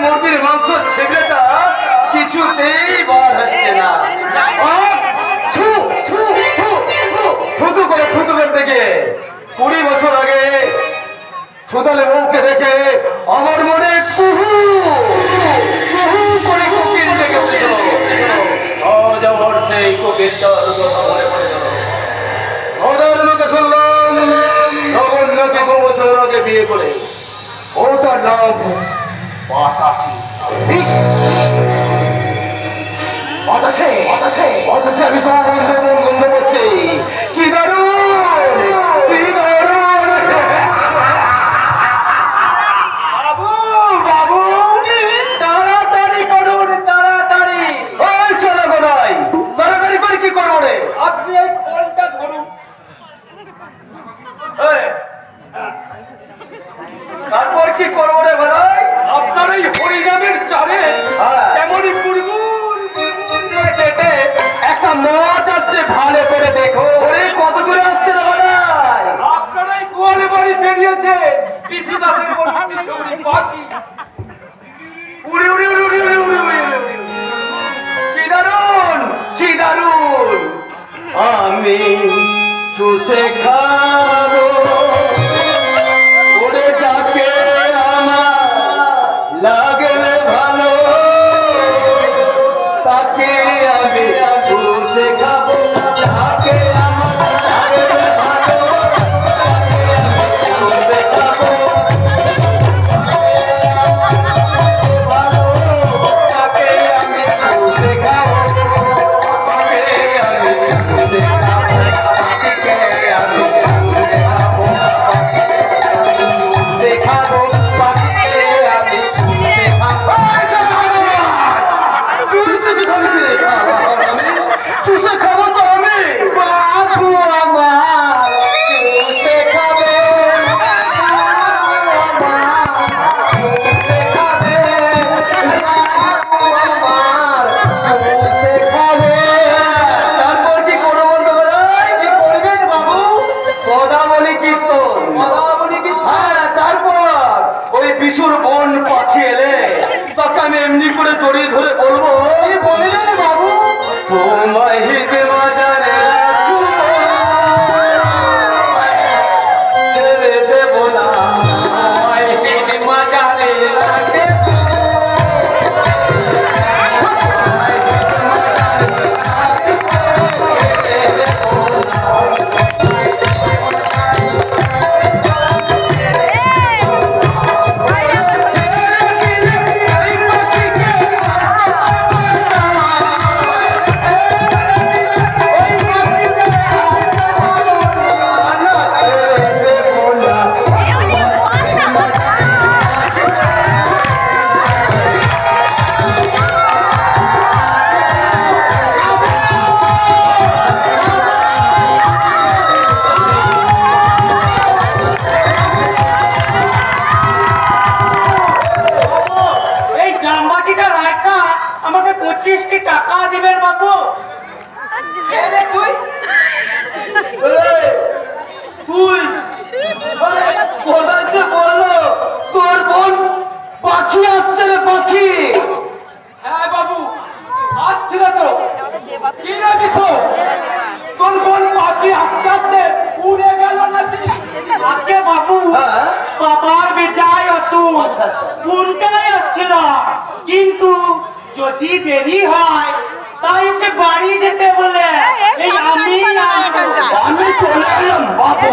মুরগির মাংস ছেলেটা কিছুতেই বার হচ্ছে না। থুতু করে দেখে 20 বছর আগে সুদালে বউকে দেখে আমার মনে কুহু কুহু করে কোকিল জেগে উঠেছিল। আজ আমার সেই কোকিলটার কথা মনে পড়ে গেল। ওদের লোকে শুনলাম তখন নাকি 2 বছর আগে বিয়ে করে ওটার নাম বাতাসি। বাতাসে বাতাসে বাতাসে আমি গন্ধ করছি। কি দারুণ কি দারুণ। বাবু বাবু তাড়াতাড়ি করুন তাড়াতাড়ি। ওই সোনা গোদাই তাড়াতাড়ি করে কি করবো রে? আপনি এই খোলটা ধরুন। তারপর কি করবো রে ভাই? আপনার এই হরিনামের চারে এমনই বুড়বুড় কেটে একটা মাছ আসছে, ভালো করে দেখো। ওরে কত দূরে আসছে রে ভাই? আপনার এই গোয়ালে বাড়ি বেরিয়েছে পিসি দাসের মূর্তি ছবি পাখি। উড়ে উড়ে উড়ে উড়ে উড়ে উড়ে উড়ে উড়ে। কি দারুণ কি দারুণ। আমি চুষে খাবো ওরে যাকে আমার লাগবে ভালো, তাকে আমি চুষে খাবো। যাকে আমার লাগবে ভালো তাকে আমি চুষে খাবো। তাকে আমি চুষে খাবো। তাকে আমি চুষে খাবো। তাকে আমি চুষে খাবো। চুষে খাবো। তাকে আমি চুষে খাবো। তুই চুষে খাবি কি রে? আমি চুষে খাবো তো আমি। বাবু আমার চুষে খাবে। চুষে খাবে। চুষে খাবে। তারপর কি করবো বলতে পারে? কি করবেন বাবু? কথা বলি কীর্তন। হ্যাঁ, তারপর ওই বিশুর বোন পাখি এলে তাকে আমি এমনি করে জড়িয়ে ধরে বলবো, কি বললেন বাবু? তোমায় হিতে বাজারে রাখবো, ছেড়ে দেব না। তোমায় হিতে বাজারে রাখবো, তোমায় হিতে বাজারে রাখবো, ছেড়ে দেব না। এই জামবাটিটা রাখা আমাকে 25টি টাকা দিবেন বাবু। তুই তুই কোথায় যে বললো তোর বোন পাখি আসছে রে? পাখি? হ্যাঁ বাবু আসছিল তো। কি রাখিস তোর বোন পাখি আস্তে আস্তে উড়ে গেল নাকি? আজকে বাবু বাবার বেজায় অসুখ, আচ্ছা আচ্ছা। কোনটাই আসছিল, কিন্তু যদি দেরি হয় তাই ওকে বাড়ি যেতে বলে এই আমি আমি চলে এলাম বাবু।